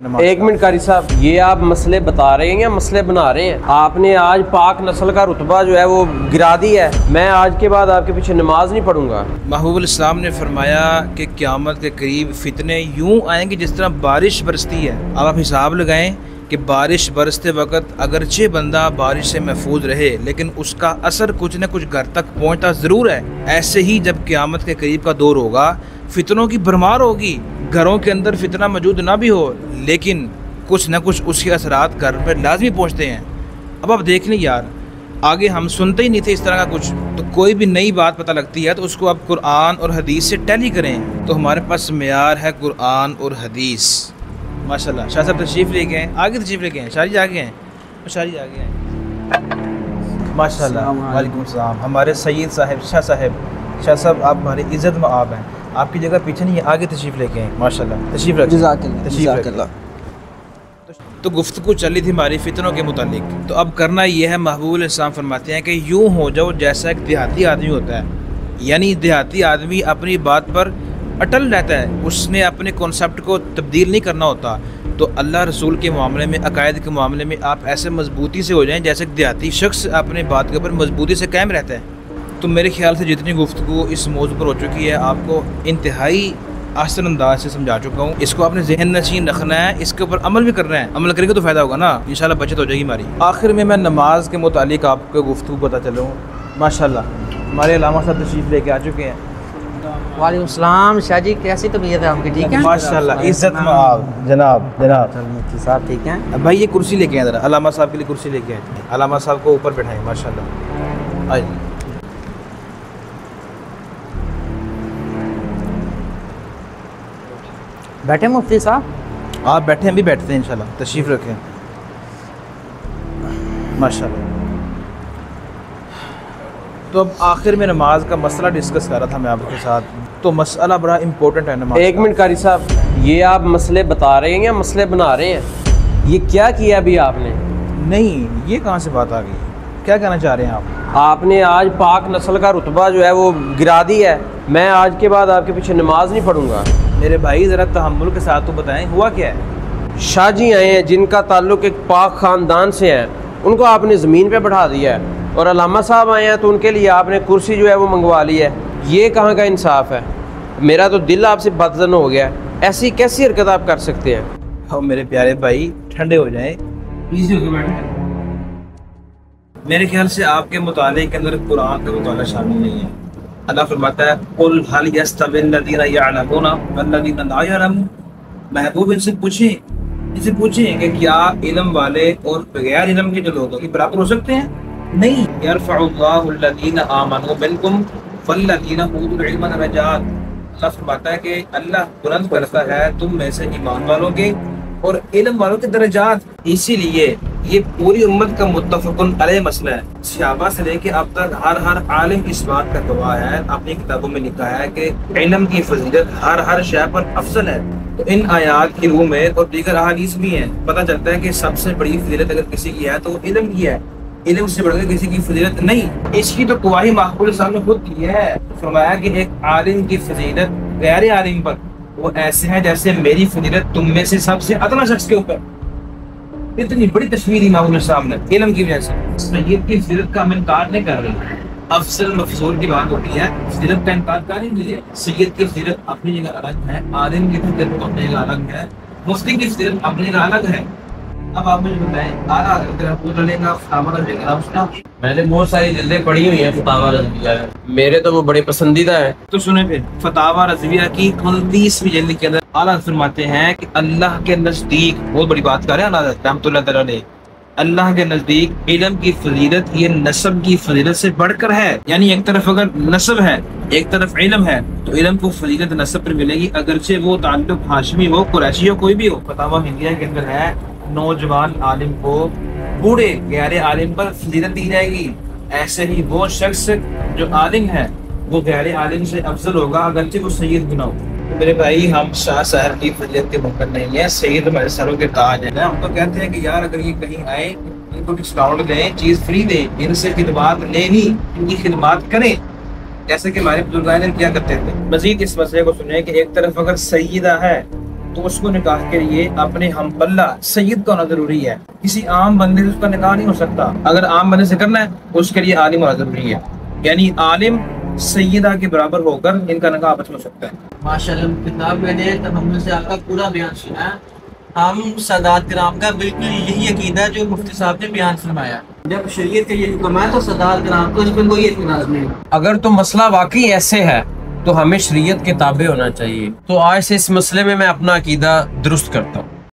एक मिनट कारी साहब, ये आप मसले बता रहे हैं या मसले बना रहे हैं? आपने आज पाक नस्ल का रुतबा जो है वो गिरा दी है। मैं आज के बाद आपके पीछे नमाज नहीं पढ़ूंगा। महबूब इस्लाम ने फरमाया कि क़यामत के करीब फितने यूं आएंगे जिस तरह बारिश बरसती है। अब आप हिसाब लगाएं कि बारिश बरसते वक्त अगरचे बंदा बारिश से महफूज रहे लेकिन उसका असर कुछ न कुछ घर तक पहुँचता ज़रूर है। ऐसे ही जब क़यामत के करीब का दौर होगा, फितनों की भरमार होगी। घरों के अंदर फितना मौजूद ना भी हो लेकिन कुछ न कुछ उसके असरात घर पर लाजमी पहुँचते हैं। अब आप देख लें यार, आगे हम सुनते ही नहीं थे इस तरह का कुछ, तो कोई भी नई बात पता लगती है तो उसको आप कुरान और हदीस से टैली करें। तो हमारे पास मेयार है कुरान और हदीस। माशाल्लाह शाह साहब तशरीफ़ लेके हैं, आगे तशरीफ़ लेके हैं। शाह जी आगे हैं, शाह जी आगे हैं। माशाल्लाह, वालेकुम सलाम। हमारे सैयद साहब शाह साहब आप हमारी इज़्ज़त में आप हैं। आपकी जगह पीछे नहीं है, आगे तशरीफ़ लेके हैं। माशाल्लाह तशरीफ़ रखें। तो गुफ्तगू चली थी हमारी फितनों के मुतालिक। तो अब करना ये है, महबूब इस्लाम फरमाते हैं कि यूँ हो जाओ जैसा एक देहाती आदमी होता है। यानी देहाती आदमी अपनी बात पर अटल रहता है, उसने अपने कॉन्सेप्ट को तब्दील नहीं करना होता। तो अल्लाह रसूल के मामले में, अकायद के मामले में आप ऐसे मजबूती से हो जाएं जैसे देहाती शख्स अपने बात के ऊपर मजबूती से कायम रहता है। तो मेरे ख्याल से जितनी गुफ्तगू इस मौजू पर हो चुकी है, आपको इंतहाई आसान अंदाज से समझा चुका हूँ। इसको आपने जहन नशीन रखना है, इसके ऊपर अमल भी करना है। अमल करेंगे तो फ़ायदा होगा ना, इंशाल्लाह बचत हो जाएगी हमारी। आखिर में मैं नमाज के मुतालिक आपको गुफ्तगू पता चलूँ। माशाल्लाह हमारे अल्लामा साहब तशरीफ़ लेके आ चुके हैं। वालेकुम सलाम। शाह जी कैसी तबीयत है आपकी? ठीक है माशाल्लाह, इज़्ज़त में आप जनाब। मुफ्ती साहब ठीक हैं? भाई ये कुर्सी लेके आए ज़रा, अल्लामा साहब के लिए कुर्सी लेके आए। अल्लामा साहब को ऊपर बैठाएं। माशाल्लाह आइए। बैठे मुफ्ती साहब? आप बैठे, हम भी बैठते हैं इंशाल्लाह। तशरीफ़ रखें। माशाल्लाह। तो अब आखिर में नमाज का मसला डिस्कस कर रहा था मैं आपके साथ। तो मसला बड़ा इम्पोर्टेंट है नमाज। एक मिनट कारी साहब, ये आप मसले बता रहे हैं या मसले बना रहे हैं? ये क्या किया अभी आपने? नहीं, ये कहाँ से बात आ गई? क्या कहना चाह रहे हैं आप? आपने आज पाक नस्ल का रुतबा जो है वो गिरा दी है। मैं आज के बाद आपके पीछे नमाज नहीं पढ़ूंगा। मेरे भाई ज़रा तहम्मुल के साथ तो बताएं, हुआ क्या है? शाह जी आए हैं जिनका ताल्लुक एक पाक ख़ानदान से है, उनको आपने ज़मीन पे बैठा दिया है। और अल्लामा साहब आए हैं तो उनके लिए आपने कुर्सी जो है वो मंगवा ली है। ये कहाँ का इंसाफ है? मेरा तो दिल आपसे बदजन हो गया है। ऐसी कैसी हरकत आप कर सकते हैं? हाँ मेरे प्यारे भाई, ठंडे हो जाएं। मेरे ख्याल से आपके मुताले के अंदर कुरान का मुताला शामिल नहीं है। अल्लाह फरमाता है कुल हल यस्तविल लज़ीना यअलमूना वल्लज़ीना ला यअलमून। महबूब इनसे पूछें कि क्या इल्म वाले और बगैर इल्म के जो लोग हैं बराबर हो सकते हैं? नहीं। यरफ़उल्लाहु अल्लज़ीना आमनू मिनकुम वल्लज़ीना ऊतुल इल्म दरजात। अल्लाह फरमाता है कि अल्लाह बुलंद करता है तुम में से ईमान वालों के और इल्म वालों के दर्जात। इसीलिए ये पूरी उम्मत का मुत्तफ़क़ुन अलैह मसला है। सहाबा से लेके अब तक हर आलिम इस बात का गवाह है, अपनी किताबों में लिखा है कि इल्म की फजीलत हर शय पर अफजल है। तो इन आयात की रूह में और दीगर अहादीस भी हैं, पता चलता है कि सबसे बड़ी फजीलत अगर किसी की है तो वो इल्म की है। इल्म से बढ़कर किसी की फजीलत नहीं। इसकी तो गवाही महबूब साहब ने खुद दी है। फरमाया कि एक आलिम की फजीलत गैर आलिम पर वो ऐसे है जैसे मेरी फजीलत तुम में से सबसे अदना शख्स के ऊपर। इतनी बड़ी तस्वीर इमाम साहब ने इल्म की वजह से। सैयद की फजीलत का हम इनकार नहीं कर रहे, अफजल मफजूल की बात होती है, फजीलत का इनकार कर ही नहीं। सैयद की फजीलत अपनी जगह अलग है, आलिम की फजीलत अपनी जगह अलग है, मुफ्ती की फजीलत अपनी जगह अलग है। अब आप मुझे बताएं, मैंने बहुत सारी जिल्दें पढ़ी हुई हैं फतावा रज़विया, मेरे तो वो बड़े पसंदीदा है। तो सुने फिर, फतावा रज़विया की 29वीं जिल्द के अंदर आला फरमाते हैं कि अल्लाह के नजदीक, बहुत बड़ी बात कर रहे हैं रहमतुल्लाह तआला अलैह, अल्लाह के नजदीक इल्म की फजीलत ये नस्ब की फजीलत से बढ़कर है। यानी एक तरफ अगर नस्ब है, एक तरफ इल्म है, तो इल्म को फजीलत नस्ब पर मिलेगी, अगरचे वो ताल्लुक हाशमी हो, कुरैशी हो, कोई भी हो। फतावा हिंदिया के अंदर है, नौजवान आलिम को बूढ़े गैर आलिम पर फजीलत दी जाएगी। ऐसे ही वो शख्स जो आलिम है वो गैर आलिम से अफजल होगा, अगरचे वो सैयद गुना हो। मेरे भाई, हम शाह साहब की फजीलत के मुकर नहीं है, सैयद हमारे सरों के ताज है। हम तो कहते हैं कि यार अगर ये कहीं आए, इनको डिस्काउंट दें, चीज फ्री दें, इनसे खिदमात लें ही, इनकी खिदमात करें। जैसे कि हमारे बुजुर्ग क्या करते थे। मजीद इस मसले को सुने कि एक तरफ अगर सईदा है तो उसको निकाह के लिए अपने हमपल्ला सैयद का होना जरूरी है। किसी आम बंदे से उसका निकाह नहीं हो सकता। अगर आम बंदे से करना है उसके लिए आलिम होना जरूरी है, यानी आलिम सैयदा के बराबर होकर इनका निकाह आपस में हो सकता है। माशाल्लाह, किताब मैंने तहम्मुल से आपका पूरा बयान सुना है। हम सादात किराम का बिल्कुल यही अकीदा है जो मुफ्ती साहब ने बयान फरमाया। जब शरीयत का ये हुक्म है तो सादात किराम को इसमें कोई इत्मीनान नहीं। अगर तो मसला वाकई ऐसे है तो हमें शरीयत के ताबे होना चाहिए। तो आज से इस मसले में मैं अपना अकीदा दुरुस्त करता हूँ।